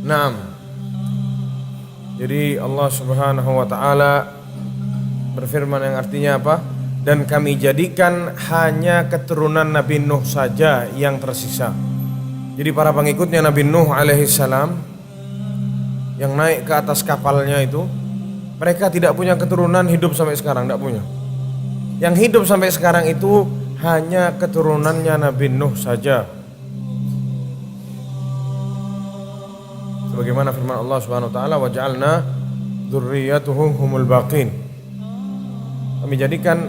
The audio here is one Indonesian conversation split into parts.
Naam. Jadi Allah Subhanahu wa taala berfirman yang artinya apa? Dan kami jadikan hanya keturunan Nabi Nuh saja yang tersisa. Jadi para pengikutnya Nabi Nuh alaihissalam yang naik ke atas kapalnya itu, mereka tidak punya keturunan hidup sampai sekarang, tidak punya. Yang hidup sampai sekarang itu hanya keturunannya Nabi Nuh saja. Sebagaimana firman Allah Subhanahu wa taala, wa ja'alna dzurriyyatuhum humul baqin. Kami jadikan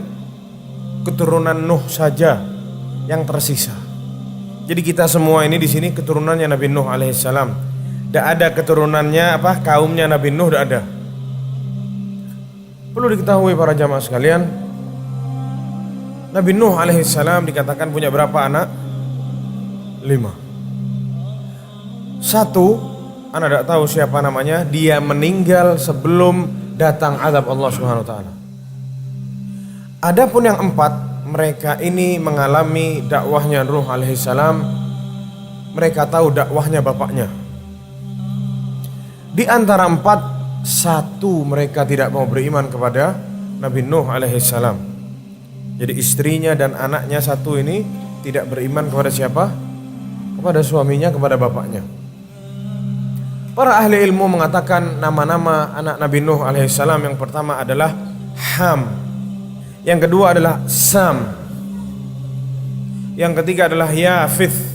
keturunan Nuh saja yang tersisa. Jadi kita semua ini di sini keturunannya Nabi Nuh alaihissalam. Tidak ada keturunannya kaumnya Nabi Nuh, tidak ada. Perlu diketahui para jamaah sekalian, Nabi Nuh alaihissalam dikatakan punya berapa anak? 5. Satu, anda tidak tahu siapa namanya, dia meninggal sebelum datang azab Allah Subhanahu wa taala. Adapun yang 4, mereka ini mengalami dakwahnya Nuh alaihissalam. Mereka tahu dakwahnya bapaknya. Di antara 4, 1 mereka tidak mau beriman kepada Nabi Nuh alaihissalam. Jadi istrinya dan anaknya 1 ini tidak beriman kepada siapa? Kepada suaminya, kepada bapaknya. Para ahli ilmu mengatakan nama-nama anak Nabi Nuh alaihissalam yang pertama adalah Ham, yang kedua adalah Sam, yang ketiga adalah Yafith.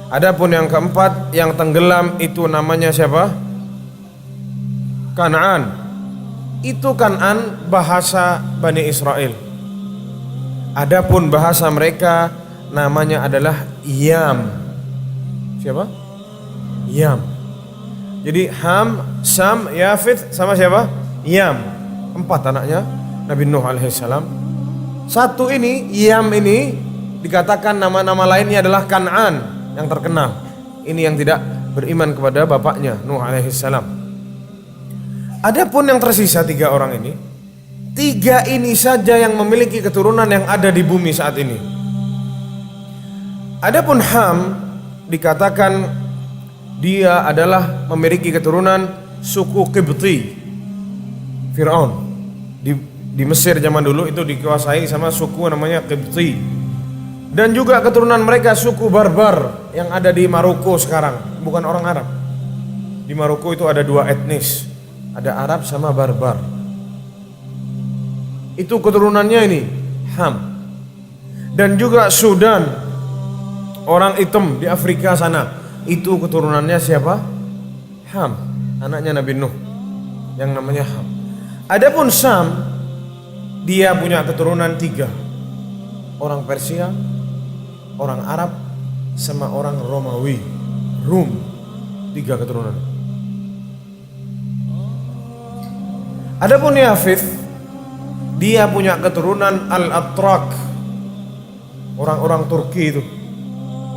Adapun yang keempat yang tenggelam itu namanya siapa? Kan'an. Itu Kan'an bahasa Bani Israel. Adapun bahasa mereka namanya adalah Yam. Siapa? Yam. Jadi Ham, Sam, Yafith sama siapa? Yam. 4 anaknya Nabi Nuh alaihissalam. 1 ini, Yam ini dikatakan nama-nama lainnya adalah Kan'an yang terkenal. Ini yang tidak beriman kepada bapaknya Nuh alaihissalam. Adapun yang tersisa 3 orang ini, 3 ini saja yang memiliki keturunan yang ada di bumi saat ini. Adapun Ham dikatakan dia adalah memiliki keturunan suku Qibti. Fir'aun di Mesir zaman dulu itu dikuasai sama suku namanya Qibti. Dan juga keturunan mereka suku Barbar yang ada di Maroko sekarang, bukan orang Arab. Di Maroko itu ada 2 etnis, ada Arab sama Barbar. Itu keturunannya ini Ham. Dan juga Sudan, orang hitam di Afrika sana, itu keturunannya siapa? Ham, anaknya Nabi Nuh yang namanya Ham. Adapun Sam, dia punya keturunan 3, orang Persia, orang Arab, sama orang Romawi, Rum. 3 keturunan. Adapun Yafith, dia punya keturunan Al-Atrak, orang-orang Turki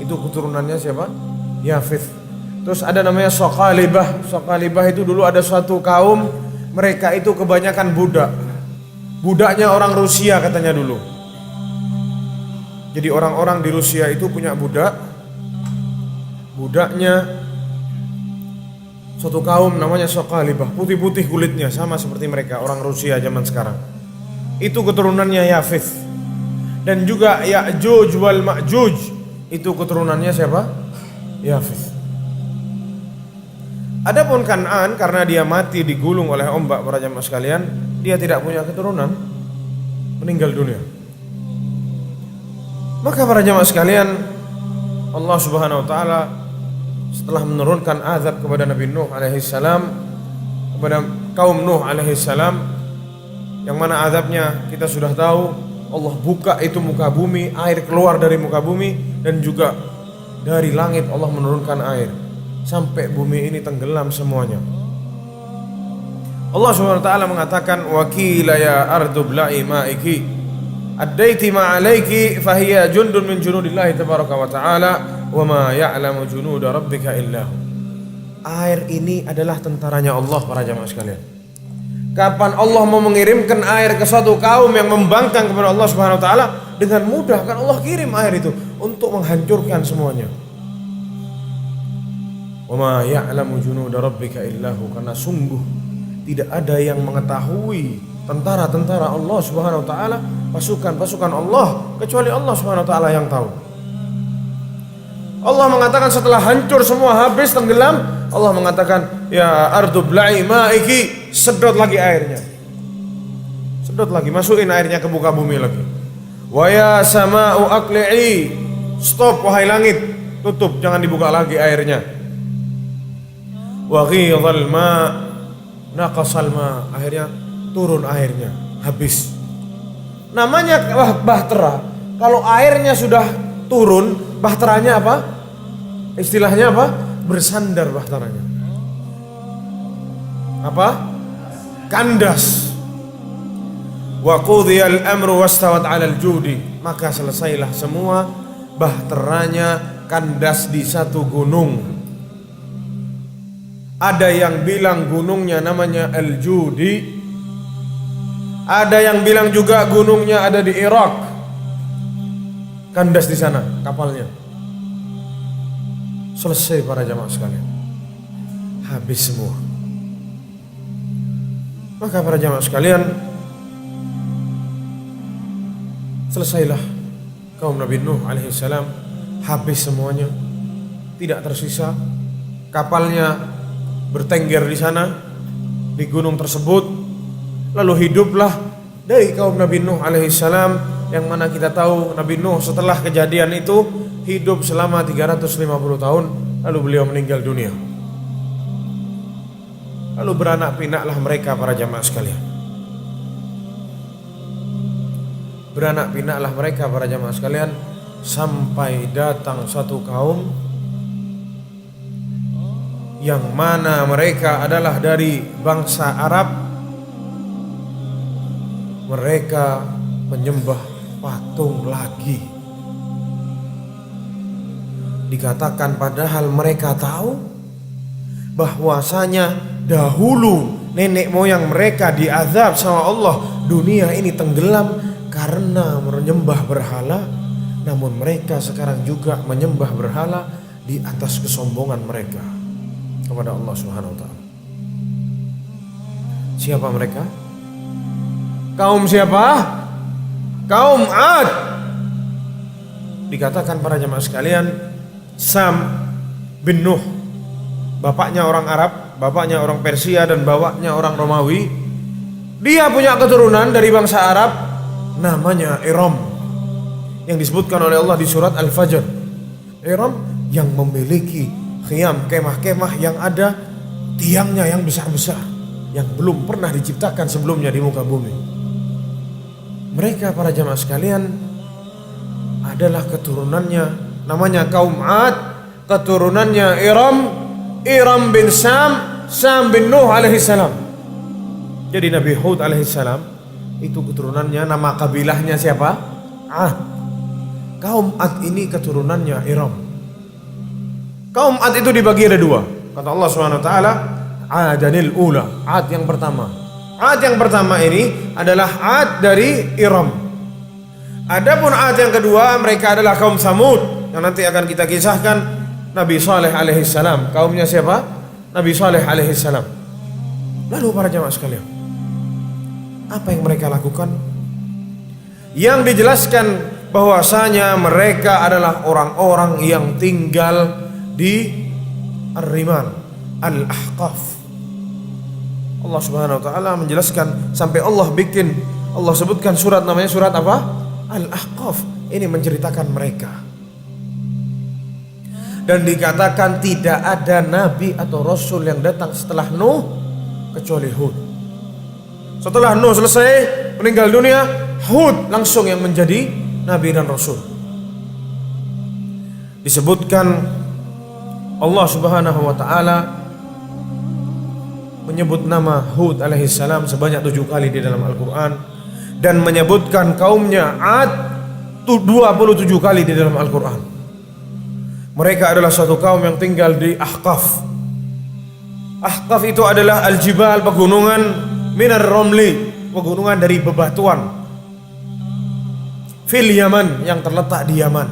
itu keturunannya siapa? Yafith. Terus ada namanya Sokalibah. Sokalibah itu dulu ada suatu kaum, mereka itu kebanyakan budak. Budaknya orang Rusia katanya dulu. Jadi orang-orang di Rusia itu punya budak. Budaknya suatu kaum namanya Sokalibah, putih-putih kulitnya sama seperti mereka orang Rusia zaman sekarang. Itu keturunannya Yafith. Dan juga Ya'juj wal Ma'juj, itu keturunannya siapa? Yafith. Adapun Kan'an, karena dia mati digulung oleh ombak para jamaah sekalian, dia tidak punya keturunan, meninggal dunia. Maka para jamaah sekalian, Allah Subhanahu wa taala setelah menurunkan azab kepada Nabi Nuh alaihissalam, kepada kaum Nuh alaihissalam, yang mana azabnya kita sudah tahu, Allah buka itu muka bumi, air keluar dari muka bumi, dan juga dari langit Allah menurunkan air sampai bumi ini tenggelam semuanya. Allah Subhanahu wa taala mengatakan, wa qila ya ardu bla'i ma'iki addaiti ma'alaiki fahiya jundun min junudillahi tabaraka wa ta'ala wa ma ya'lamu junuda rabbika illa hu. Air ini adalah tentaranya Allah para jamaah sekalian. Kapan Allah mau mengirimkan air ke suatu kaum yang membangkang kepada Allah Subhanahu wa taala, dengan mudah kan Allah kirim air itu untuk menghancurkan semuanya. Wa ma ya'lamu junuda rabbika illahu, karena sungguh tidak ada yang mengetahui tentara-tentara Allah Subhanahu wa taala, pasukan-pasukan Allah, kecuali Allah Subhanahu wa taala yang tahu. Allah mengatakan setelah hancur semua, habis, tenggelam, Allah mengatakan, ya ardu bla'i ma'iki, sedot lagi airnya. Sedot lagi, masukin airnya ke muka bumi lagi. Wa ya sama'u aqli'i, stop wahai langit, tutup, jangan dibuka lagi airnya. Wa ghidhal ma' naqasal ma', akhirnya turun airnya, habis. Namanya bahtera. Kalau airnya sudah turun, bahteranya apa? Istilahnya apa? Bersandar bahteranya. Apa? Kandas. Wa qudhiyal amru wastawat 'alal judi, maka selesailah semua, bahteranya kandas di satu gunung. Ada yang bilang gunungnya namanya Al-Judi, ada yang bilang juga gunungnya ada di Irak. Kandas di sana kapalnya. Selesai para jamaah sekalian, habis semua. Maka para jamaah sekalian, selesailah kaum Nabi Nuh alaihissalam, habis semuanya, tidak tersisa. Kapalnya bertengger di sana, di gunung tersebut. Lalu hiduplah dari kaum Nabi Nuh alaihissalam, yang mana kita tahu Nabi Nuh setelah kejadian itu hidup selama 350 tahun, lalu beliau meninggal dunia. Lalu beranak pinaklah mereka para jamaah sekalian. Beranak pinaklah mereka para jamaah sekalian, sampai datang satu kaum yang mana mereka adalah dari bangsa Arab. Mereka menyembah patung lagi. Dikatakan padahal mereka tahu bahwasanya dahulu nenek moyang mereka diazab sama Allah, dunia ini tenggelam karena menyembah berhala. Namun mereka sekarang juga menyembah berhala di atas kesombongan mereka kepada Allah Subhanahu wa taala. Siapa mereka? Kaum siapa? Kaum Ad. Dikatakan para jemaah sekalian, Sam bin Nuh, bapaknya orang Arab, bapaknya orang Persia, dan bapaknya orang Romawi. Dia punya keturunan dari bangsa Arab, namanya Iram, yang disebutkan oleh Allah di surat Al-Fajr. Iram yang memiliki khiyam, kemah-kemah yang ada tiangnya yang besar-besar, yang belum pernah diciptakan sebelumnya di muka bumi. Mereka para jamaah sekalian adalah keturunannya, namanya kaum Ad, keturunannya Iram bin Sam bin Nuh alaihissalam. Jadi Nabi Hud alaihissalam itu keturunannya, nama kabilahnya siapa? Ad. Kaum Ad ini keturunannya Iram. Kaum Ad itu dibagi ada dua. Kata Allah Subhanahu wa taala, Adanil ula, Ad yang pertama. Ad yang pertama ini adalah Ad dari Iram. Adapun Ad yang kedua, mereka adalah kaum Samud, yang nanti akan kita kisahkan Nabi Saleh alaihissalam. Kaumnya siapa? Nabi Saleh alaihissalam. Lalu para jamaah sekalian, apa yang mereka lakukan? Yang dijelaskan bahwasanya mereka adalah orang-orang yang tinggal di Ar-Riman, Al-Ahqaf. Allah Subhanahu wa taala menjelaskan sampai Allah sebutkan surat, namanya surat apa? Al-Ahqaf. Ini menceritakan mereka. Dan dikatakan tidak ada nabi atau rasul yang datang setelah Nuh kecuali Hud. Setelah Nuh selesai meninggal dunia, Hud langsung yang menjadi nabi dan rasul. Disebutkan Allah Subhanahu wa taala menyebut nama Hud alaihissalam sebanyak 7 kali di dalam Al-Quran, dan menyebutkan kaumnya Ad 27 kali di dalam Al-Quran. Mereka adalah suatu kaum yang tinggal di Ahqaf. Ahqaf itu adalah al-jibal, pegunungan, minar romli, pegunungan dari bebatuan, fil Yaman, yang terletak di Yaman.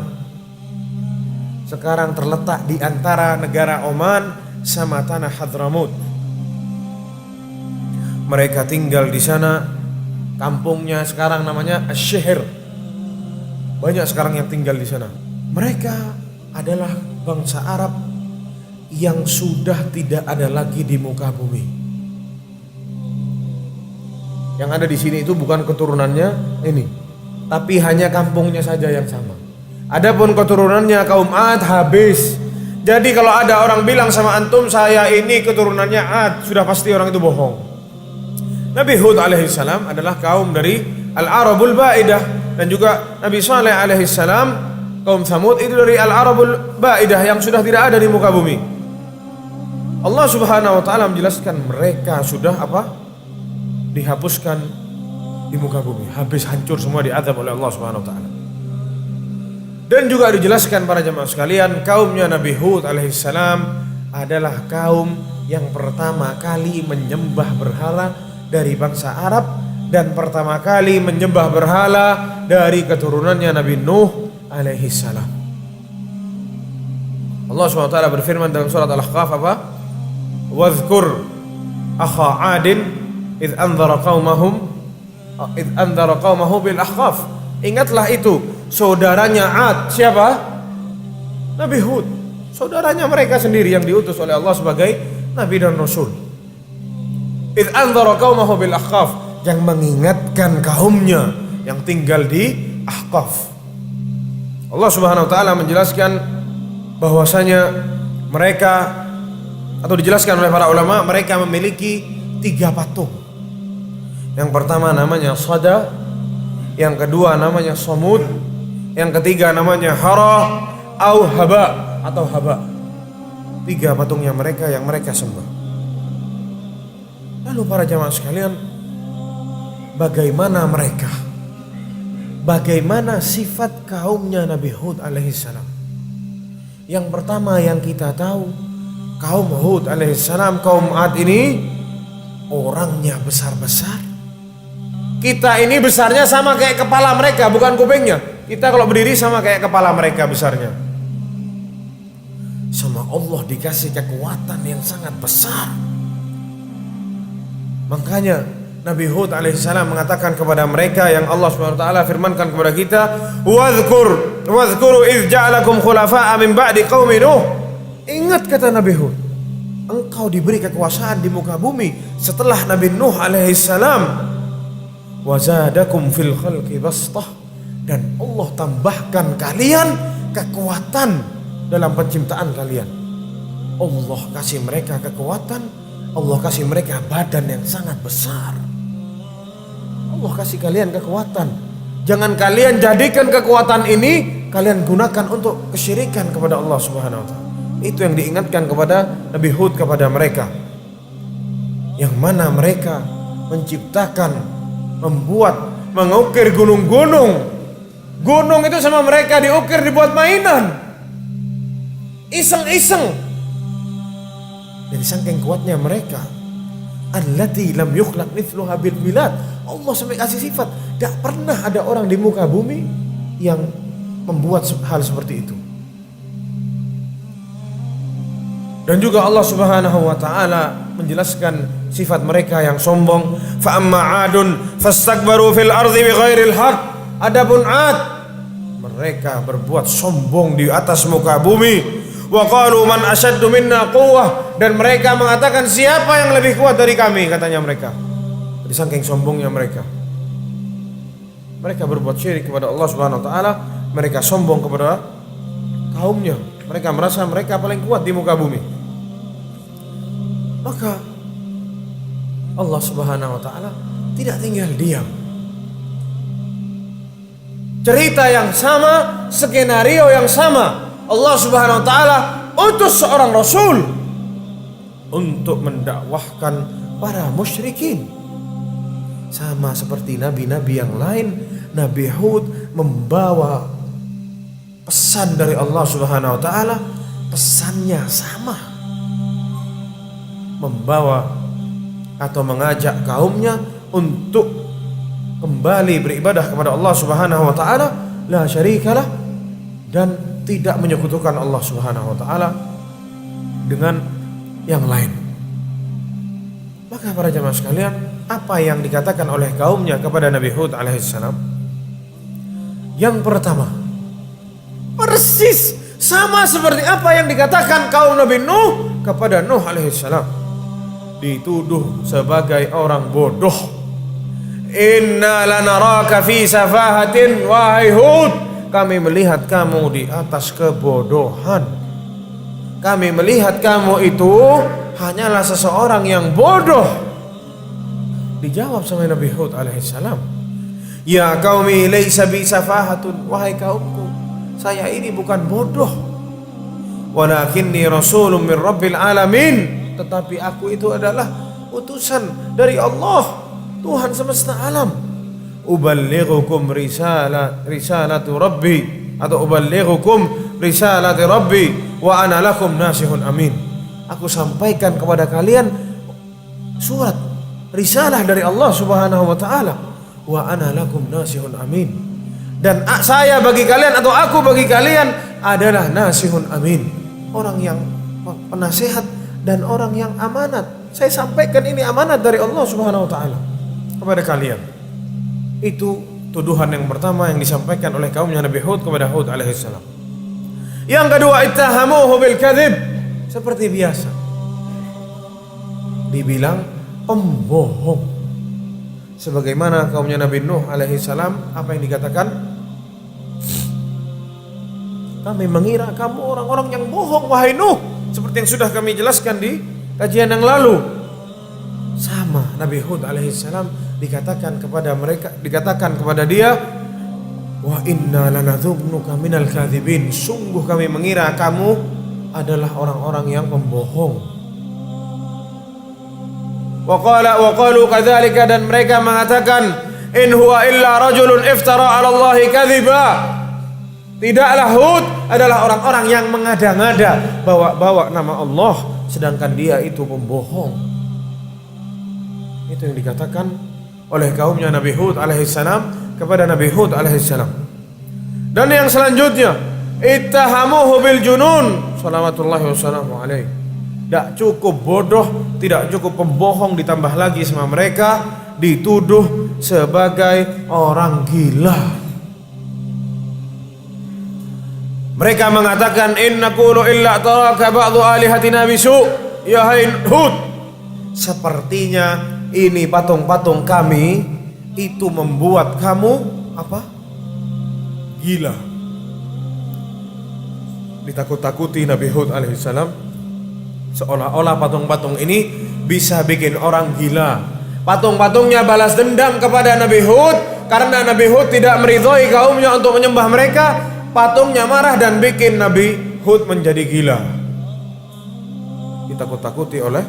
Sekarang terletak di antara negara Oman sama tanah Hadramut. Mereka tinggal di sana, kampungnya sekarang namanya Asy-Syihr. Banyak sekarang yang tinggal di sana. Mereka adalah bangsa Arab yang sudah tidak ada lagi di muka bumi. Yang ada di sini itu bukan keturunannya ini, tapi hanya kampungnya saja yang sama. Adapun keturunannya kaum Ad habis. Jadi kalau ada orang bilang sama antum saya ini keturunannya Ad, sudah pasti orang itu bohong. Nabi Hud alaihissalam adalah kaum dari Al-Arabul Ba'idah, dan juga Nabi Saleh alaihissalam kaum Thamud itu dari Al-Arabul Ba'idah yang sudah tidak ada di muka bumi. Allah Subhanahu wa taala menjelaskan mereka sudah dihapuskan di muka bumi, habis hancur semua, diazab oleh Allah Subhanahu wa taala. Dan juga dijelaskan para jemaah sekalian, kaumnya Nabi Hud alaihissalam adalah kaum yang pertama kali menyembah berhala dari bangsa Arab, dan pertama kali menyembah berhala dari keturunannya Nabi Nuh alaihissalam. Allah Subhanahu wa taala berfirman dalam surat Al-Ahqaf Wadhkur akha 'adin idh anzara qaumahu bil ahqaf. Ingatlah itu saudaranya 'Ad. Siapa? Nabi Hud. Saudaranya mereka sendiri yang diutus oleh Allah sebagai nabi dan rasul. Idh anzara qaumahu bil ahqaf, yang mengingatkan kaumnya yang tinggal di Ahqaf. Allah Subhanahu wa taala menjelaskan bahwasanya mereka, atau dijelaskan oleh para ulama, mereka memiliki 3 patung. Yang pertama namanya Sada, yang kedua namanya Samud, yang ketiga namanya Hara atau Haba. 3 patungnya mereka yang mereka sembah. Lalu para jamaah sekalian, bagaimana mereka? Bagaimana sifat kaumnya Nabi Hud alaihissalam? Yang pertama yang kita tahu, kaum Hud alaihissalam, kaum Ad ini orangnya besar-besar. Kita ini besarnya sama kayak kepala mereka, bukan kupingnya. Kita kalau berdiri sama kayak kepala mereka besarnya. Sama Allah dikasih kekuatan yang sangat besar. Makanya Nabi Hud alaihissalam mengatakan kepada mereka yang Allah Subhanahu wa taala firmankan kepada kita, "Wadhkuru idz ja'alakum khulafa'a min ba'di qaumi Nuh." Ingat kata Nabi Hud, engkau diberi kekuasaan di muka bumi setelah Nabi Nuh alaihissalam. Wa zadakum fil khalqi bastah, dan Allah tambahkan kalian kekuatan dalam penciptaan kalian. Allah kasih mereka kekuatan, Allah kasih mereka badan yang sangat besar. Allah kasih kalian kekuatan. Jangan kalian jadikan kekuatan ini kalian gunakan untuk kesyirikan kepada Allah Subhanahu wa taala. Itu yang diingatkan kepada Nabi Hud kepada mereka. Yang mana mereka menciptakan, membuat, mengukir gunung-gunung. Gunung itu sama mereka diukir, dibuat mainan. Iseng-iseng. Dari saking kuatnya mereka, allati lam yukhlaq mithluha bil bilad. Allah sampai kasih sifat, tidak pernah ada orang di muka bumi yang membuat hal seperti itu. Dan juga Allah Subhanahu wa taala menjelaskan sifat mereka yang sombong. Fa amma 'adun fastakbaru fil ardi bighairil haqq. Adapun 'Ad, mereka berbuat sombong di atas muka bumi. Wa qalu man ashaddu minna quwwah, dan mereka mengatakan siapa yang lebih kuat dari kami, katanya mereka. Di saking sombongnya mereka. Mereka berbuat syirik kepada Allah Subhanahu wa taala, mereka sombong kepada kaumnya. Mereka merasa mereka paling kuat di muka bumi. Maka Allah Subhanahu wa taala tidak tinggal diam. Cerita yang sama, skenario yang sama, Allah Subhanahu wa taala utus seorang rasul untuk mendakwahkan para musyrikin. Sama seperti nabi-nabi yang lain, Nabi Hud membawa pesan dari Allah Subhanahu wa taala, pesannya sama. Membawa atau mengajak kaumnya untuk kembali beribadah kepada Allah Subhanahu wa taala, la syarikalah, dan tidak menyekutukan Allah Subhanahu wa taala dengan yang lain. Maka para jamaah sekalian, apa yang dikatakan oleh kaumnya kepada Nabi Hud alaihissalam? Yang pertama, persis sama seperti apa yang dikatakan kaum Nabi Nuh kepada Nuh alaihissalam. Dituduh sebagai orang bodoh. Inna lanaraka fi safahatin, wahai Hud, kami melihat kamu di atas kebodohan. Kami melihat kamu itu hanyalah seseorang yang bodoh. Dijawab sama Nabi Hud alaihissalam, ya qaumi laisa bi safahatun, wahai kaumku, saya ini bukan bodoh. Walakinni rasulun min rabbil alamin, tetapi aku itu adalah utusan dari Allah, Tuhan semesta alam. Uballighukum risalatu rabbi, atau uballighukum risalati rabbi wa ana lakum nasihun amin. Aku sampaikan kepada kalian surat risalah dari Allah Subhanahu wa taala, wa ana lakum nasihun amin. Dan saya bagi kalian, atau aku bagi kalian adalah nasihun amin, orang yang penasehat dan orang yang amanat. Saya sampaikan ini amanat dari Allah Subhanahu wa taala kepada kalian. Itu tuduhan yang pertama yang disampaikan oleh kaumnya Nabi Hud kepada Hud alaihissalam. Yang kedua, ittahamuhu bil kadzib, seperti biasa dibilang pembohong. Sebagaimana kaumnya Nabi Nuh alaihissalam, apa yang dikatakan? Kami mengira kamu orang-orang yang bohong, wahai Nuh, seperti yang sudah kami jelaskan di kajian yang lalu. Sama Nabi Hud alaihissalam dikatakan kepada dia, wa inna lanadhunnuka minal kadzibin, sungguh kami mengira kamu adalah orang-orang yang pembohong. Wa qalu kadzalika, dan mereka mengatakan, in huwa illa rajulun iftara 'ala Allahi kadziba. Tidaklah Hud adalah orang-orang yang mengada-ngada, bawa nama Allah, sedangkan dia itu pembohong. Itu yang dikatakan oleh kaumnya Nabi Hud alaihissalam kepada Nabi Hud alaihissalam. Dan yang selanjutnya, ittahamuhu bil junun, salawatullahi wassalamu alaihi. Tidak cukup bodoh, tidak cukup pembohong, ditambah lagi sama mereka dituduh sebagai orang gila. Mereka mengatakan, in naqulu illa taraka ba'du alihatina bisu. Ya hai Hud, sepertinya ini patung-patung kami itu membuat kamu apa? Gila. Ditakut-takuti Nabi Hud alaihissalam, seolah-olah patung-patung ini bisa bikin orang gila. Patung-patungnya balas dendam kepada Nabi Hud karena Nabi Hud tidak meridhoi kaumnya untuk menyembah mereka. Patungnya marah dan bikin Nabi Hud menjadi gila. Ditakut-takuti oleh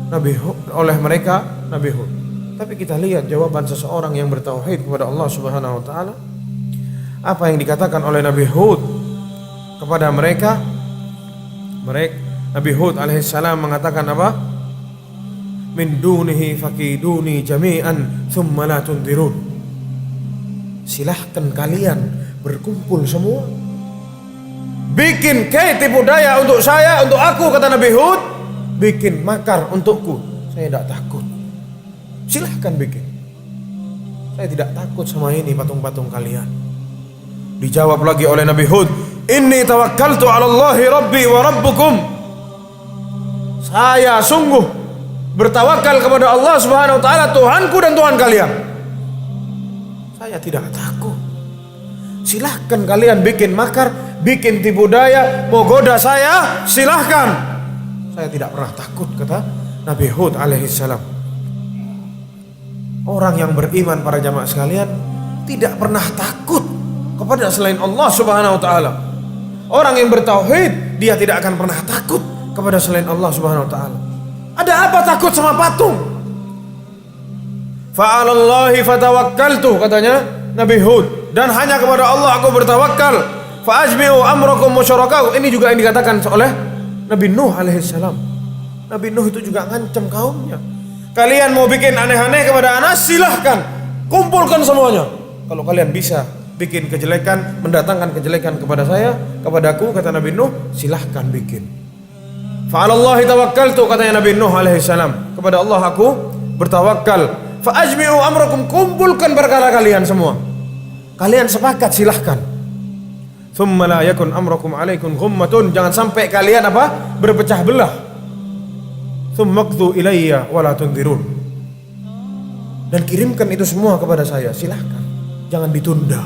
Nabi Hud, oleh mereka Nabi Hud. Tapi kita lihat jawaban seseorang yang bertauhid kepada Allah Subhanahu wa taala. Apa yang dikatakan oleh Nabi Hud kepada mereka? Nabi Hud alaihissalam mengatakan apa? Min dunihi fakiduni jami'an thumma la tundirun. Silahkan kalian berkumpul semua, bikin tipu daya untuk saya, untuk aku, kata Nabi Hud, bikin makar untukku, saya tidak takut. Silahkan bikin, saya tidak takut sama ini patung-patung kalian. Dijawab lagi oleh Nabi Hud, inni tawakkaltu 'ala Allahi rabbi wa rabbukum. Saya sungguh bertawakal kepada Allah Subhanahu wa taala, Tuhanku dan Tuhan kalian. Saya tidak takut. Silahkan kalian bikin makar, bikin tipu daya, mau goda saya, silahkan. Saya tidak pernah takut, kata Nabi Hud alaihissalam. Orang yang beriman, para jamaah sekalian, tidak pernah takut kepada selain Allah Subhanahu wa taala. Orang yang bertauhid, dia tidak akan pernah takut kepada selain Allah Subhanahu wa taala. Ada apa takut sama patung? Fa'alallahi fatawakkaltu, katanya Nabi Hud, dan hanya kepada Allah aku bertawakal. Fa'ajmi'u amrakum musyarakahu. Ini juga yang dikatakan oleh Nabi Nuh alaihissalam. Nabi Nuh itu juga ngancam kaumnya. Kalian mau bikin aneh-aneh kepada anak, silahkan, kumpulkan semuanya. Kalau kalian bisa bikin kejelekan, mendatangkan kejelekan kepada saya, kepadaku, kata Nabi Nuh, silahkan bikin. Fa'alallahi tawakkaltu, katanya Nabi Nuh alaihissalam, kepada Allah aku bertawakal. Fa'ajmi'u amrakum, kumpulkan perkara kalian semua. Kalian sepakat, silahkan. Thumma la yakun amrakum alaikum ghummatun, jangan sampai kalian apa? Berpecah belah. Thumma qdu ilayya wa la tunzirun. Dan kirimkan itu semua kepada saya, silahkan. Jangan ditunda.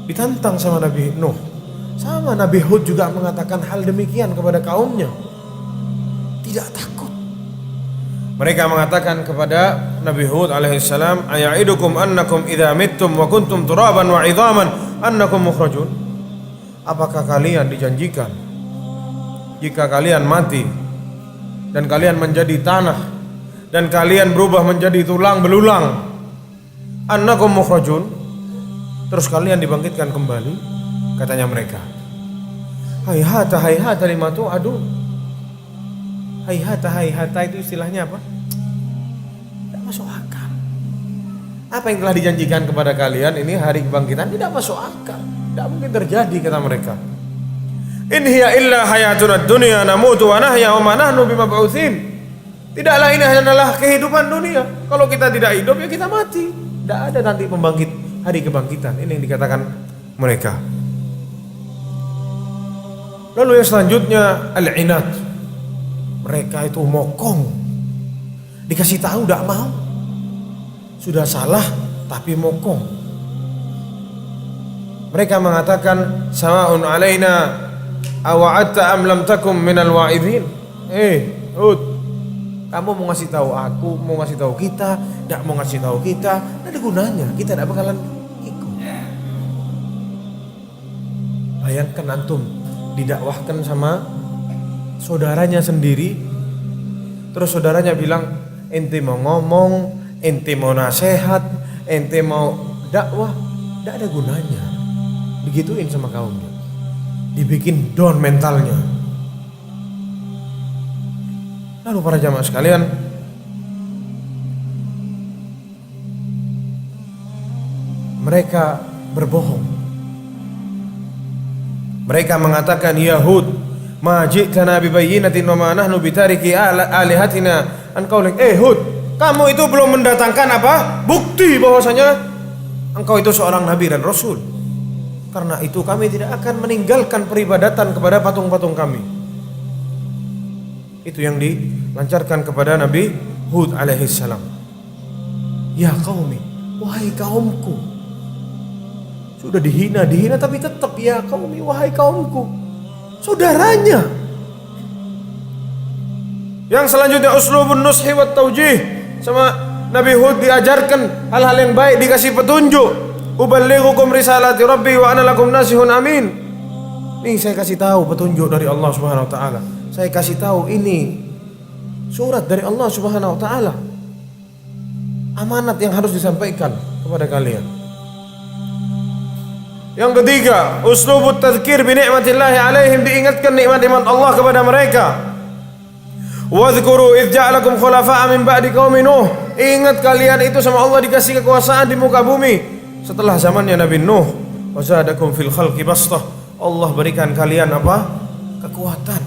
Ditantang sama Nabi Nuh. Sama Nabi Hud juga mengatakan hal demikian kepada kaumnya. Tidak takut. Mereka mengatakan kepada Nabi Hud alaihissalam, aya'idukum annakum idza mittum wa kuntum turaban wa 'idhaman annakum mukhrajun. Apakah kalian dijanjikan jika kalian mati dan kalian menjadi tanah dan kalian berubah menjadi tulang belulang, annakum mukhrajun, terus kalian dibangkitkan kembali? Katanya mereka, hayhata lima tu'adun. Hayhata itu istilahnya apa? Tidak masuk akal. Apa yang telah dijanjikan kepada kalian ini hari kebangkitan tidak masuk akal. Tidak mungkin terjadi, kata mereka. In hiya illa hayatuna dunya namutu wa nahya wa ma nahnu bimab'utsin. Tidaklah ini hanyalah kehidupan dunia. Kalau kita tidak hidup ya kita mati. Tidak ada nanti pembangkit, hari kebangkitan. Ini yang dikatakan mereka. Lalu yang selanjutnya al-inat. Mereka itu mokong. Dikasih tahu tidak mau. Sudah salah tapi mokong. Mereka mengatakan sawa'un alaina awa'atta am lam takum minal wa'idhin. Hud, kamu mau ngasih tahu aku, mau ngasih tahu kita, tidak mau ngasih tahu kita, tidak ada gunanya. Kita tidak bakalan ikut. Bayangkan antum didakwahkan sama saudaranya sendiri, terus saudaranya bilang, ente mau ngomong, ente mau nasihat, ente mau dakwah, tidak ada gunanya. Begituin sama kaumnya, dibikin down mentalnya. Lalu para jamaah sekalian, mereka berbohong. Mereka mengatakan, Yahud, ma ji'tana bibayyinatin wa ma nahnu bitariki alihatina an qaulik. Hud, kamu itu belum mendatangkan apa? Bukti bahwasanya engkau itu seorang nabi dan rasul. Karena itu kami tidak akan meninggalkan peribadatan kepada patung-patung kami. Itu yang dilancarkan kepada Nabi Hud alaihissalam. Ya qaumi, wahai kaumku. Sudah dihina tapi tetap ya qaumi, wahai kaumku. Saudaranya. Yang selanjutnya uslubun nushi wat taujih. Sama Nabi Hud diajarkan hal-hal yang baik, dikasih petunjuk. Uballighukum risalati rabbi wa ana lakum nasihun amin. Nih saya kasih tahu petunjuk dari Allah Subhanahu wa taala. Saya kasih tahu ini surat dari Allah Subhanahu wa taala. Amanat yang harus disampaikan kepada kalian. Yang ketiga, uslubut tadzkir bi ni'matillahi alaihim, diingatkan nikmat-nikmat Allah kepada mereka. Wadhkuru idh ja'alakum khulafa'a min ba'di qaumi Nuh. Ingat kalian itu sama Allah dikasih kekuasaan di muka bumi setelah zamannya Nabi Nuh. Wa zadakum fil khalqi bastah. Allah berikan kalian apa? Kekuatan.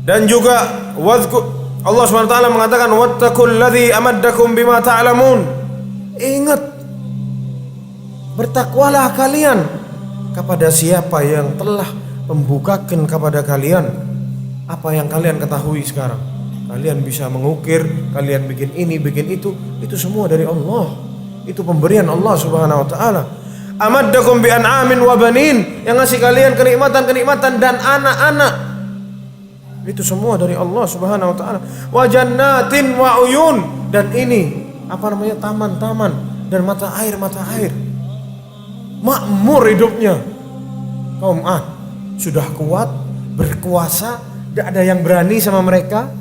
Dan juga Allah SWT mengatakan wattaqul ladzi amaddakum bima ta'lamun. Ingat, bertakwalah kalian kepada siapa yang telah membukakan kepada kalian apa yang kalian ketahui sekarang. Kalian bisa mengukir, kalian bikin ini, bikin itu semua dari Allah. Itu pemberian Allah Subhanahu wa taala. Amaddakum bi an'amin wa banin, yang ngasih kalian kenikmatan-kenikmatan dan anak-anak. Itu semua dari Allah Subhanahu wa taala. Wa jannatin wa uyun, dan ini apa namanya, taman-taman dan mata air. Makmur hidupnya. Kaum Ad sudah kuat, berkuasa, tidak ada yang berani sama mereka.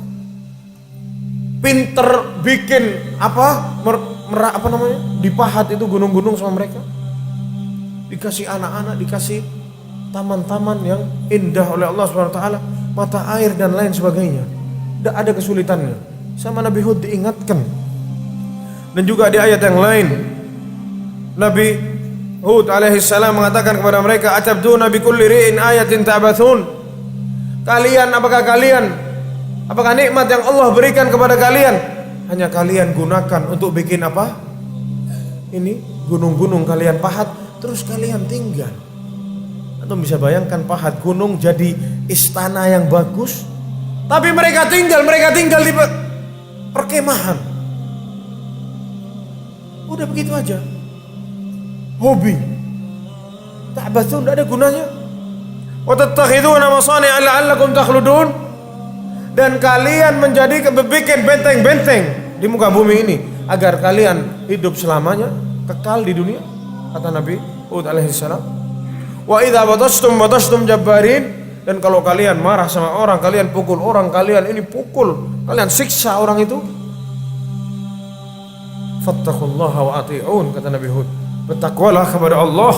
Pinter bikin apa namanya, dipahat itu gunung-gunung sama mereka. Dikasih anak-anak, dikasih taman-taman yang indah oleh Allah Subhanahu wa taala, mata air dan lain sebagainya. Tidak ada kesulitannya. Sama Nabi Hud diingatkan. Dan juga di ayat yang lain Nabi Hud alaihissalam mengatakan kepada mereka, atabduna bikulli ri'in ayatin ta'bathun. Apakah nikmat yang Allah berikan kepada kalian hanya kalian gunakan untuk bikin apa? Ini gunung-gunung kalian pahat terus kalian tinggal. Atau bisa bayangkan pahat gunung jadi istana yang bagus, tapi mereka tinggal di perkemahan. Udah begitu aja. Hobi. Ta'basun, tidak ada gunanya. Wa tattakhiduna masani'a la'allakum takhludun. Dan kalian bikin benteng-benteng di muka bumi ini agar kalian hidup selamanya, kekal di dunia, kata Nabi Hud alaihi salam. Wa idza batashtum jabbarin. Dan kalau kalian marah sama orang, kalian pukul orang, kalian siksa orang itu. Fattaqullaha wa ati'un, kata Nabi Hud. Bertakwalah kepada Allah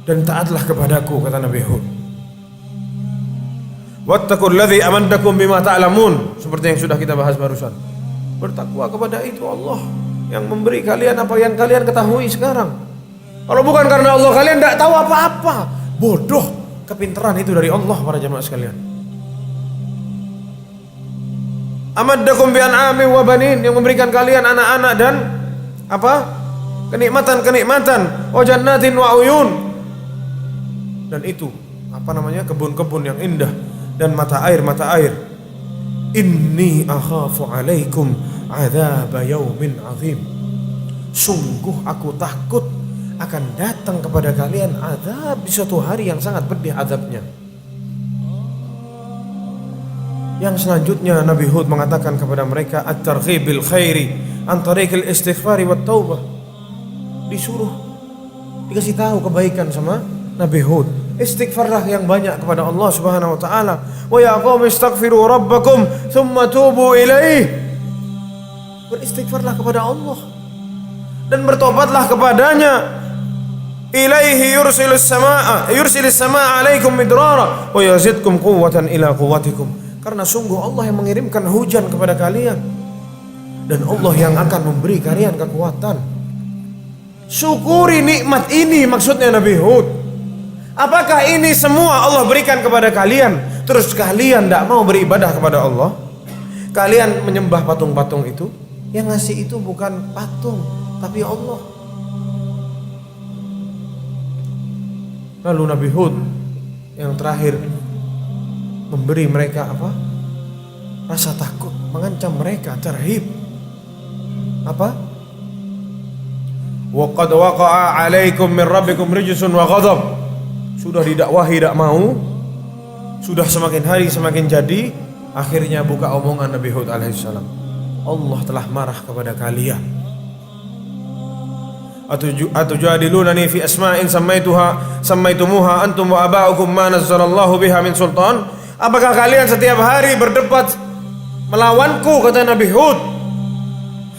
dan taatlah kepadaku, kata Nabi Hud. Wattaqul ladzi amandakum bima ta'lamun, seperti yang sudah kita bahas barusan. Bertakwa kepada itu Allah yang memberi kalian apa yang kalian ketahui sekarang. Kalau bukan karena Allah, kalian tidak tahu apa-apa. Bodoh, kepintaran itu dari Allah, para jamaah sekalian. Amaddakum bi an'amin wa banin, yang memberikan kalian anak-anak dan apa? Kenikmatan, wa jannatin wa uyun. Dan itu kebun-kebun yang indah dan mata air. Inni akhafu alaikum adzab yaumin azim. Sungguh aku takut akan datang kepada kalian azab di suatu hari yang sangat pedih azabnya. Yang selanjutnya Nabi Hud mengatakan kepada mereka at-targhib bil khairi an tariqil istighfari wat taubah. Dikasih tahu kebaikan sama Nabi Hud. Istighfarlah yang banyak kepada Allah Subhanahu wa taala. Wa ya qaumi istaghfiru rabbakum tsumma tubu ilaih. Beristighfarlah kepada Allah dan bertobatlah kepadanya. Ilaihi yursilis samaa alaikum midrara wa yazidkum quwwatan ila quwwatikum. Karena sungguh Allah yang mengirimkan hujan kepada kalian dan Allah yang akan memberi kalian kekuatan. Syukuri nikmat ini, maksudnya Nabi Hud. Apakah ini semua Allah berikan kepada kalian, terus kalian tidak mau beribadah kepada Allah? Kalian menyembah patung-patung itu? Yang ngasih itu bukan patung, tapi Allah. Lalu Nabi Hud yang terakhir memberi mereka apa? Rasa takut, mengancam mereka, tarhib. Apa? Wa qad waqa'a 'alaikum min rabbikum rijsun wa ghadab. Sudah didakwahi tidak mau, sudah semakin hari semakin jadi, akhirnya buka omongan Nabi Hud alaihissalam. Allah telah marah kepada kalian. Atujadilunani fi asma'in sammaitumuha antum wa aba'ukum ma nazzalallahu biha min sultan. Apakah kalian setiap hari berdebat melawanku, kata Nabi Hud,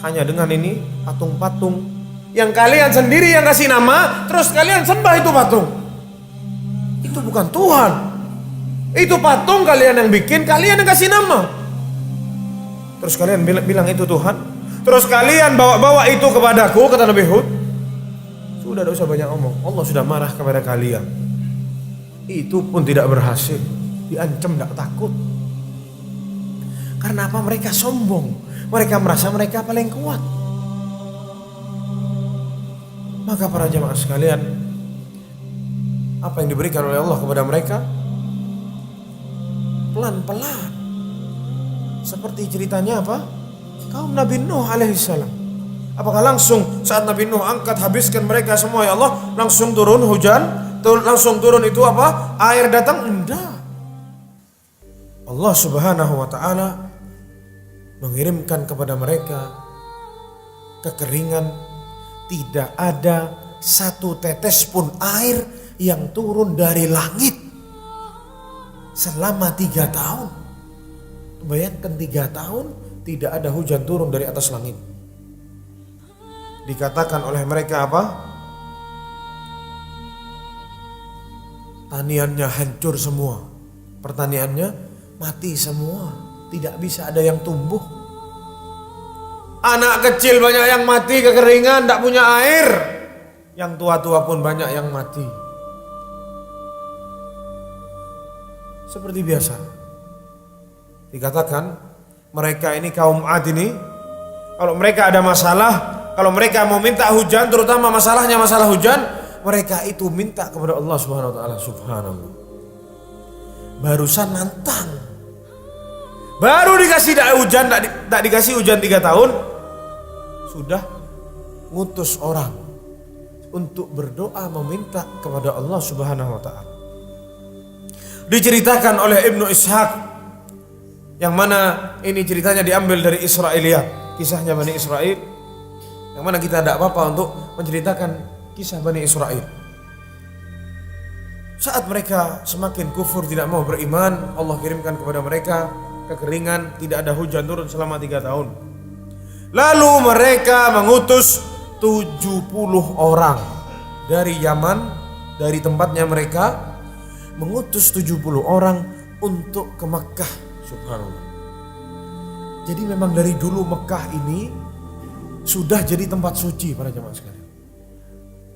hanya dengan ini patung-patung yang kalian sendiri yang kasih nama, terus kalian sembah itu patung? Itu bukan Tuhan, itu patung kalian yang bikin, kalian yang kasih nama, terus kalian bilang itu Tuhan, terus kalian bawa-bawa itu kepadaku, kata Nabi Hud. Sudah, tidak usah banyak omong, Allah sudah marah kepada kalian. Itu pun tidak berhasil, diancam tidak takut. Karena apa? Mereka sombong, mereka merasa mereka paling kuat. Maka para jamaah sekalian, apa yang diberikan oleh Allah kepada mereka? Pelan-pelan. Seperti ceritanya apa? Kaum Nabi Nuh alaihissalam. Apakah langsung saat Nabi Nuh angkat habiskan mereka semua ya Allah, langsung turun hujan, langsung turun itu apa? Air datang? Enggak. Allah Subhanahu wa taala mengirimkan kepada mereka kekeringan. Tidak ada satu tetes pun air yang turun dari langit selama 3 tahun. Bayangkan 3 tahun tidak ada hujan turun dari atas langit. Dikatakan oleh mereka apa? Taniannya hancur semua, pertaniannya mati semua, tidak bisa ada yang tumbuh. Anak kecil banyak yang mati kekeringan, tidak punya air. Yang tua-tua pun banyak yang mati. seperti biasa. Dikatakan mereka ini kaum Ad ini, kalau mereka ada masalah, kalau mereka mau minta hujan, terutama masalahnya masalah hujan, mereka itu minta kepada Allah Subhanahu wa taala. Subhanallah. Barusan nantang. Baru dikasih hujan, tak dikasih hujan 3 tahun, sudah ngutus orang untuk berdoa meminta kepada Allah Subhanahu wa taala. Diceritakan oleh Ibnu Ishaq, yang mana ini ceritanya diambil dari Israiliyat, kisahnya Bani Israel, yang mana kita tidak apa-apa untuk menceritakan kisah Bani Israel. Saat mereka semakin kufur, tidak mau beriman, Allah kirimkan kepada mereka kekeringan, tidak ada hujan turun selama 3 tahun. Lalu mereka mengutus 70 orang dari Yaman, dari tempatnya mereka, mengutus 70 orang untuk ke Mekah. Subhanallah. Jadi memang dari dulu Mekah ini sudah jadi tempat suci para jemaah sekalian.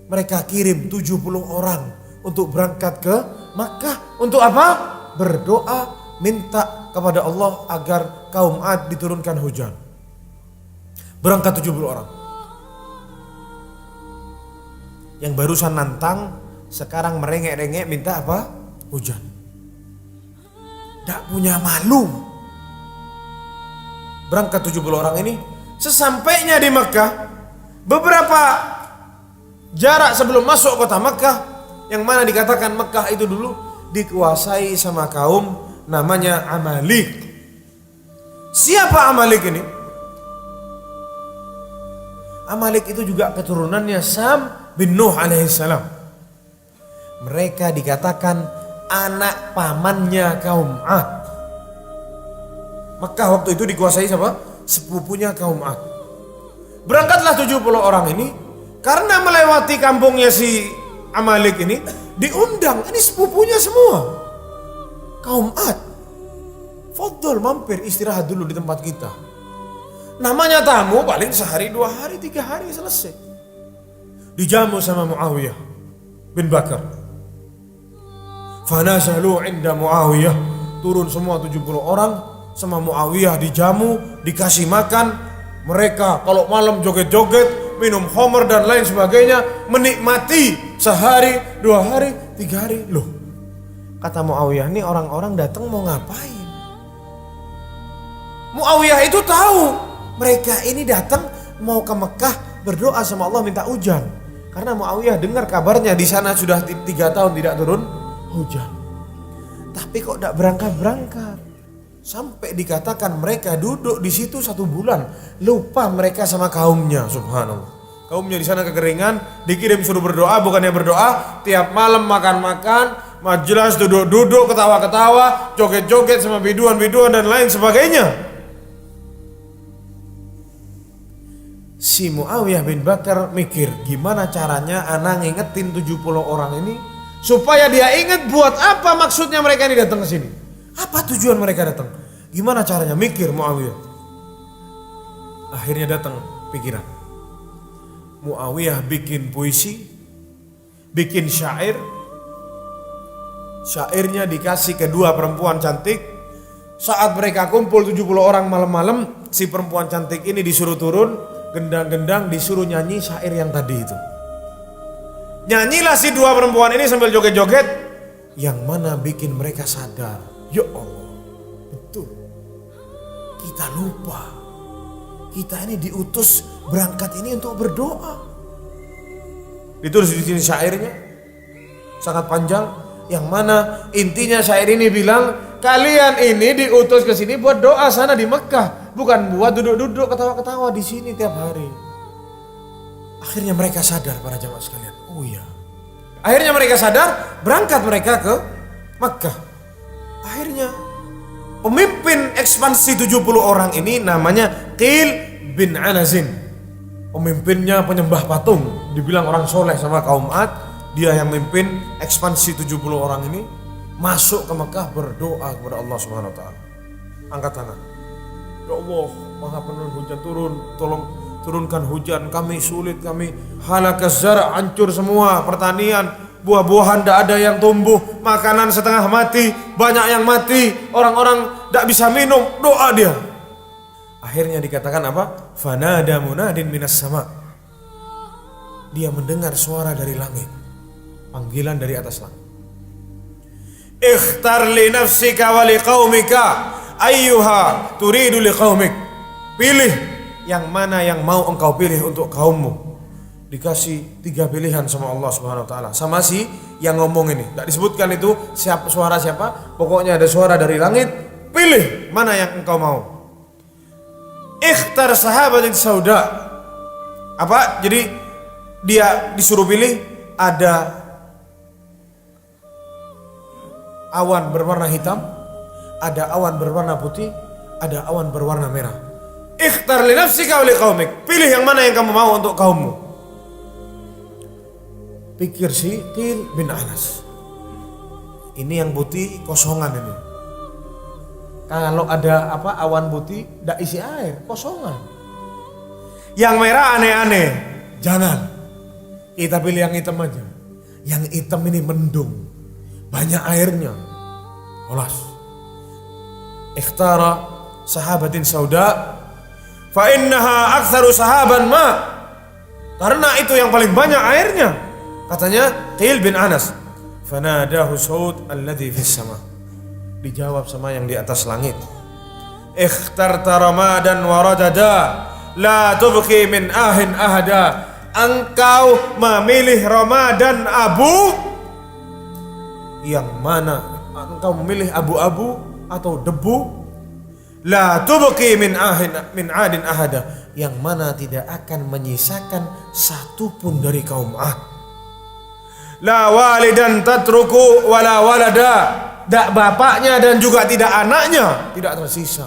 Mereka kirim 70 orang untuk berangkat ke Mekah. Untuk apa? Berdoa, minta kepada Allah agar kaum Ad diturunkan hujan. Berangkat 70 orang. Yang barusan nantang, sekarang merengek-rengek minta apa? Hujan. Tak punya malu. Berangkat 70 orang ini, sesampainya di Mekah, beberapa jarak sebelum masuk kota Mekah, yang mana dikatakan Mekah itu dulu dikuasai sama kaum namanya Amalik. Siapa Amalik ini? Amalik itu juga keturunannya Sam bin Nuh alaihissalam. Mereka dikatakan anak pamannya kaum Ad. Mekah waktu itu dikuasai siapa? Sepupunya kaum Ad. Berangkatlah 70 orang ini, karena melewati kampungnya si Amalik ini, diundang. Ini sepupunya semua, kaum Ad. Fadol, mampir istirahat dulu di tempat kita. Namanya tamu paling sehari, 2 hari, 3 hari selesai. Dijamu sama Muawiyah bin Bakar. Fanazalu inda Muawiyah. Turun semua 70 orang sama Muawiyah, dijamu, dikasih makan. Mereka kalau malam joget-joget, minum khamr dan lain sebagainya, menikmati sehari, 2 hari, 3 hari. Loh, kata Muawiyah, ini orang-orang datang mau ngapain? Muawiyah itu tahu mereka ini datang mau ke Mekah berdoa sama Allah minta hujan. Karena Muawiyah dengar kabarnya di sana sudah 3 tahun tidak turun hujan. Tapi kok tidak berangkat-berangkat? Sampai dikatakan mereka duduk di situ 1 bulan, lupa mereka sama kaumnya. Subhanallah. Kaumnya di sana kekeringan, dikirim suruh berdoa, bukannya berdoa, tiap malam makan-makan, majelis duduk-duduk, ketawa-ketawa, joget-joget sama biduan-biduan dan lain sebagainya. Si Muawiyah bin Bakar mikir, gimana caranya anak ngingetin 70 orang ini supaya dia ingat buat apa maksudnya mereka ini datang ke sini. Apa tujuan mereka datang? Gimana caranya? Mikir Muawiyah. Akhirnya datang pikiran. Muawiyah bikin puisi, bikin syair. Syairnya dikasih ke 2 perempuan cantik. Saat mereka kumpul 70 orang malam-malam, si perempuan cantik ini disuruh turun, gendang-gendang, disuruh nyanyi syair yang tadi itu. Nyanyilah si 2 perempuan ini sambil joget-joget, yang mana bikin mereka sadar, ya Allah, betul, kita lupa, kita ini diutus berangkat ini untuk berdoa. Ditulis di sini syairnya, sangat panjang, yang mana intinya syair ini bilang, kalian ini diutus ke sini buat doa sana di Mekah, bukan buat duduk-duduk ketawa-ketawa di sini tiap hari. Akhirnya mereka sadar para jamaah sekalian. Oh iya. Akhirnya mereka sadar, berangkat mereka ke Mekah. Akhirnya pemimpin ekspansi 70 orang ini namanya Qil bin Anazin. Pemimpinnya penyembah patung, dibilang orang soleh sama kaum Ad. Dia yang memimpin ekspansi 70 orang ini masuk ke Mekah berdoa kepada Allah Subhanahu wa taala. Angkat tangan. Ya Allah, Maha Penurun hujan, tolong turunkan hujan, kami sulit, kami halakaz zar', hancur semua pertanian, buah-buahan tidak ada yang tumbuh, makanan setengah mati, banyak yang mati, orang-orang tidak bisa minum, doa dia. Akhirnya dikatakan apa? Fanada munadin minas sama. Dia mendengar suara dari langit, panggilan dari atas langit. Ikhtar li nafsika wa li qaumika ayyuha turidu li qaumik. Pilih yang mana yang mau engkau pilih untuk kaummu. Dikasih 3 pilihan sama Allah Subhanahu wa taala. Sama si yang ngomong ini. Tidak disebutkan itu suara siapa. Pokoknya ada suara dari langit. Pilih mana yang engkau mau. Ikhtar sahabatin sauda. Apa? Jadi dia disuruh pilih, ada awan berwarna hitam, ada awan berwarna putih, ada awan berwarna merah. Ikhtar li nafsika wa li qaumik. Pilih yang mana yang kamu mau untuk kaummu. Pikir si Qil bin Anas. Ini yang putih kosongan ini. Kalau ada apa awan putih tidak isi air, kosongan. Yang merah aneh-aneh, jangan. Kita pilih yang hitam aja. Yang hitam ini mendung, banyak airnya. Olas. Ikhtara sahabatin sauda fa innaha aktsaru sahaban ma. Karena itu yang paling banyak airnya. Katanya Qil bin Anas. Fanadahu saud alladhi fis sama. Dijawab sama yang di atas langit. Ikhtarta ramadan wa radada la tubqi min ahin ahada. Engkau memilih Ramadan abu, yang mana engkau memilih abu-abu atau debu. La tubqi min adin ahada, yang mana tidak akan menyisakan satupun dari kaum Ad. La walidan tatruku wala walada, tidak bapaknya dan juga tidak anaknya, tidak tersisa.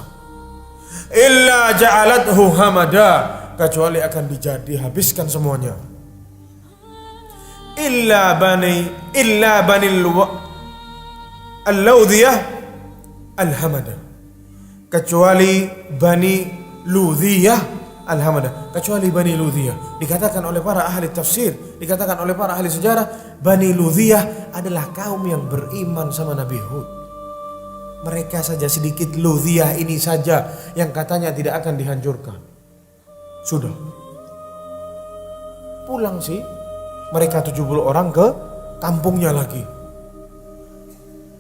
Illa ja'alathu hamada, kecuali akan dihabiskan semuanya. Illa bani al-Lawdiyah al-Hamada, kecuali bani Ludhiyah al-Hamada, kecuali bani Ludhiyah. Dikatakan oleh para ahli tafsir, dikatakan oleh para ahli sejarah, bani Ludhiyah adalah kaum yang beriman sama Nabi Hud. Mereka saja sedikit, Ludhiyah ini saja yang katanya tidak akan dihancurkan. Sudah pulang sih mereka 70 orang ke kampungnya lagi.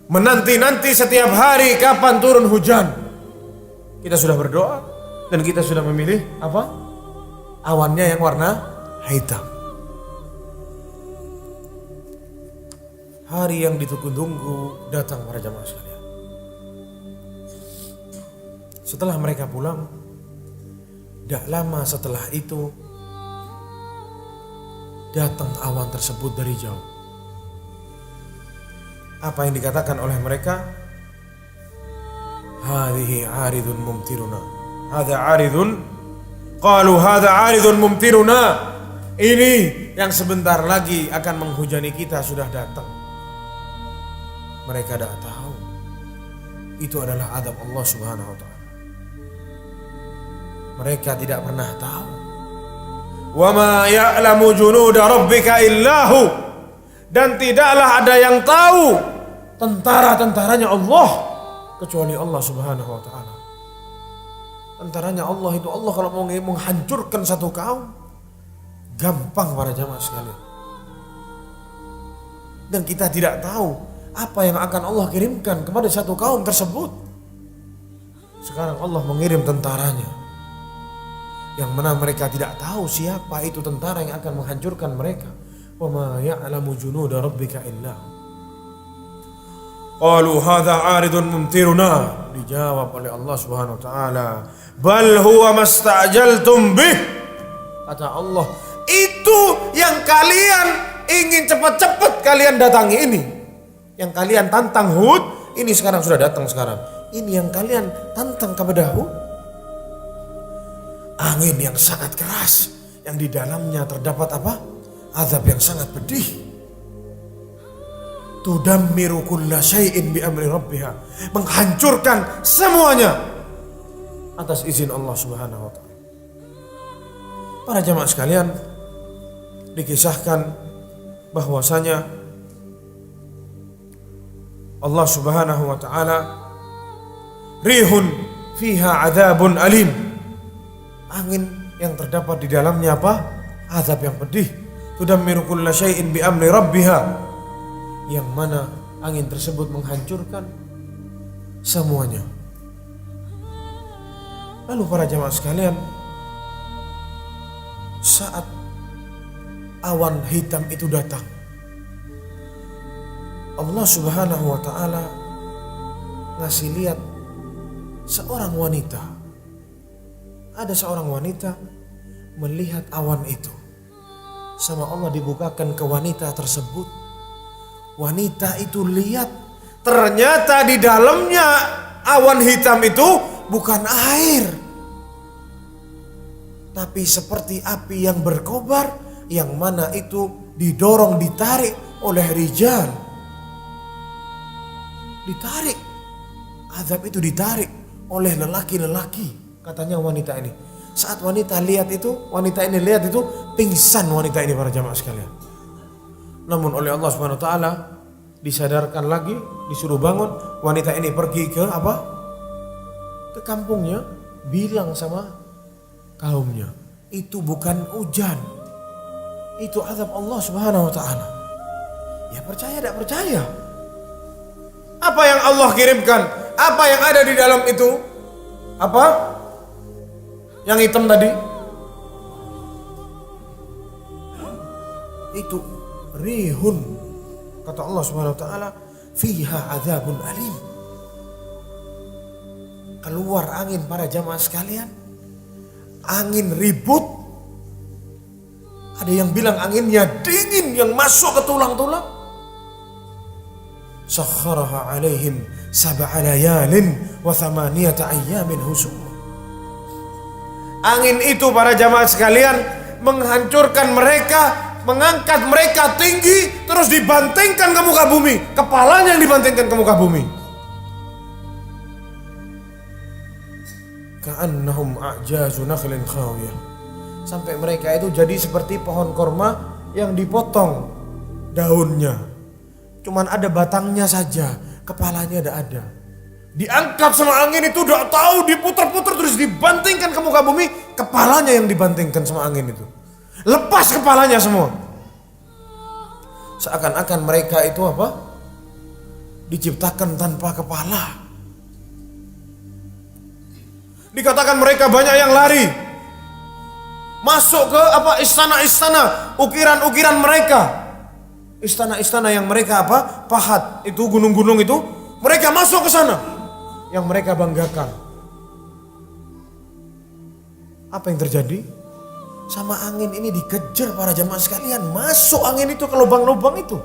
Menanti-nanti setiap hari kapan turun hujan. Kita sudah berdoa dan kita sudah memilih apa? Awannya yang warna hitam. Hari yang ditunggu-tunggu datang para jamaah sekalian. Setelah mereka pulang, tidak lama setelah itu datang awan tersebut dari jauh. Apa yang dikatakan oleh mereka? Hadhihi aridun mumtiruna. Hadza aridun. Qalu hadza aridun mumtiruna. Ini yang sebentar lagi akan menghujani kita sudah datang. Mereka tidak tahu itu adalah azab Allah Subhanahu wa taala. Mereka tidak pernah tahu. Wa ma ya'lamu junuda rabbika illahu, dan tidaklah ada yang tahu tentara-tentaranya Allah kecuali Allah Subhanahu wa taala. Tentaranya Allah itu, Allah kalau mau menghancurkan satu kaum gampang para jamaah sekalian. Dan kita tidak tahu apa yang akan Allah kirimkan kepada satu kaum tersebut. Sekarang Allah mengirim tentaranya yang mana mereka tidak tahu siapa itu tentara yang akan menghancurkan mereka. Wa ma ya'lamu junuda rabbika illa. Qalu hadza 'aridun mumtiruna. Dijawab oleh Allah Subhanahu wa taala, bal huwa mastajaltum bih. Kata Allah, itu yang kalian ingin cepat-cepat kalian datangi ini. Yang kalian tantang Hud, ini sekarang sudah datang sekarang. Ini yang kalian tantang kepada Hud. Angin yang sangat keras, yang di dalamnya terdapat apa? Azab yang sangat pedih. Tudammiru kulla syai'in bi amri rabbiha, menghancurkan semuanya atas izin Allah Subhanahu wa taala. Para jamaah sekalian, dikisahkan bahwasanya Allah Subhanahu wa taala, rihun fiha adzabun alim. Angin yang terdapat di dalamnya apa? Azab yang pedih. Tudammiru kulla syai'in bi amri rabbiha. Yang mana angin tersebut menghancurkan semuanya. Lalu para jamaah sekalian, saat awan hitam itu datang, Allah Subhanahu wa taala ngasih lihat seorang wanita. Ada seorang wanita melihat awan itu. Sama Allah dibukakan ke wanita tersebut. Wanita itu lihat, ternyata di dalamnya awan hitam itu bukan air, tapi seperti api yang berkobar, yang mana itu didorong, ditarik oleh rijal. Ditarik, azab itu ditarik oleh lelaki-lelaki. Katanya wanita ini, saat wanita ini lihat itu, pingsan wanita ini para jamaah sekalian. Namun oleh Allah Subhanahu wa taala disadarkan lagi, disuruh bangun. Wanita ini pergi ke apa? Ke kampungnya, bilang sama kaumnya, itu bukan hujan, itu azab Allah Subhanahu wa taala. Ya percaya tidak percaya? Apa yang Allah kirimkan? Apa yang ada di dalam itu? Apa? Yang hitam tadi? Itu rihun, kata Allah Subhanahu wa taala, fiha adzabun alim. Keluar angin para jamaah sekalian. Angin ribut. Ada yang bilang anginnya dingin yang masuk ke tulang-tulang. Sakharaha alaihim sab'a layalin wa thamaniyata ayyamin husuma. Angin itu para jamaah sekalian menghancurkan mereka, mengangkat mereka tinggi, terus dibantingkan ke muka bumi. Kepalanya yang dibantingkan ke muka bumi. Ka'annahum a'jazu nakhlin khawiyah. Sampai mereka itu jadi seperti pohon korma yang dipotong daunnya, cuman ada batangnya saja, kepalanya tidak ada. Diangkat sama angin itu, udah tahu, diputar-putar terus dibantingkan ke muka bumi. Kepalanya yang dibantingkan sama angin itu, lepas kepalanya semua. Seakan-akan mereka itu apa? Diciptakan tanpa kepala. Dikatakan mereka banyak yang lari masuk ke apa? Istana-istana, ukiran-ukiran mereka. Istana-istana yang mereka apa? Pahat, itu gunung-gunung itu, mereka masuk ke sana, yang mereka banggakan. Apa yang terjadi? Sama angin ini dikejar para jamaah sekalian. Masuk angin itu ke lubang-lubang itu.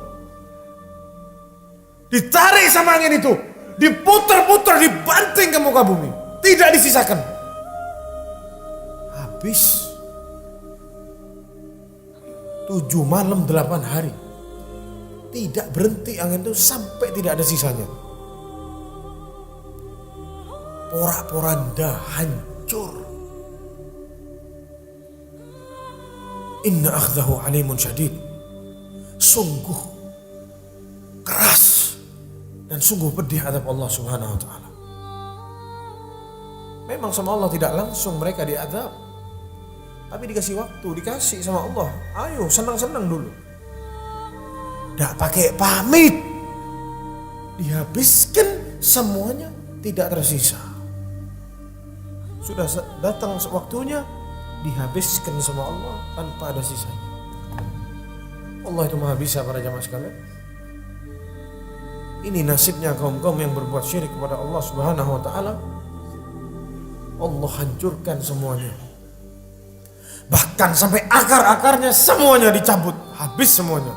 Ditarik sama angin itu, diputar-putar, dibanting ke muka bumi. Tidak disisakan. Habis 7 malam 8 hari. Tidak berhenti angin itu sampai tidak ada sisanya. Porak-poranda hancur. Inna akhdahu alimun syadid. Sungguh keras dan sungguh pedih azab Allah Subhanahu wa taala. Memang sama Allah tidak langsung mereka diazab, tapi dikasih waktu, dikasih sama Allah. Ayo senang-senang dulu. Tidak pakai pamit, dihabiskan semuanya, tidak tersisa. Sudah datang waktunya, dihabiskan sama Allah tanpa ada sisanya. Allah itu maha bisa para jamaah sekalian. Ini nasibnya kaum-kaum yang berbuat syirik kepada Allah Subhanahu wa taala. Allah hancurkan semuanya. Bahkan sampai akar-akarnya semuanya dicabut, habis semuanya.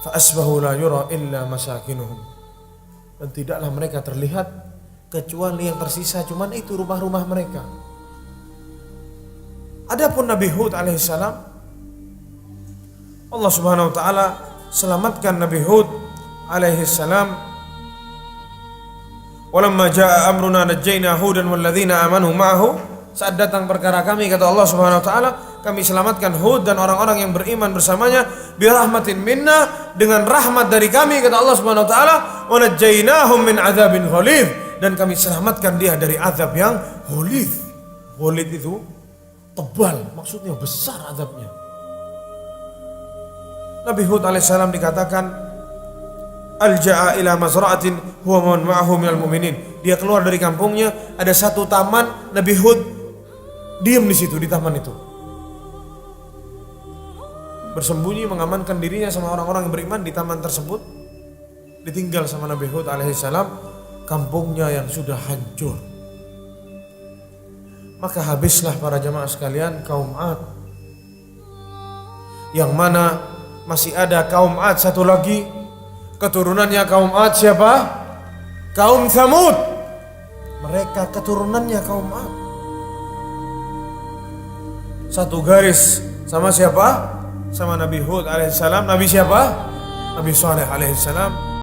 Fa asbahu la yura illa masakinuhum. Dan tidaklah mereka terlihat kecuali yang tersisa cuman itu rumah-rumah mereka. Adapun Nabi Hud alaihissalam, Allah Subhanahu wa taala selamatkan Nabi Hud alaihissalam. Walamma jaa amruna najjayna Hudan walladzina amanu ma'ahu. Saat datang perkara kami, kata Allah Subhanahu wa taala, kami selamatkan Hud dan orang-orang yang beriman bersamanya birahmatin minna, dengan rahmat dari kami, kata Allah Subhanahu wa taala, wa najjaynahum min adzabin ghalidh, dan kami selamatkan dia dari azab yang ghalidh. Ghalidh itu tebal, maksudnya besar azabnya. Nabi Hud alaihissalam dikatakan alja'a ila mazra'atin huwa man ma'ahu minal mu'minin. Dia keluar dari kampungnya, ada satu taman, Nabi Hud diam di situ, di taman itu. Bersembunyi, mengamankan dirinya sama orang-orang yang beriman di taman tersebut. Ditinggal sama Nabi Hud alaihissalam, kampungnya yang sudah hancur. Maka habislah para jamaah sekalian kaum Ad. Yang mana masih ada kaum Ad satu lagi, keturunannya kaum Ad siapa? Kaum Tsamud. Mereka keturunannya kaum Ad. Satu garis sama siapa? Sama Nabi Hud alaihissalam. Nabi siapa? Nabi Saleh alaihissalam.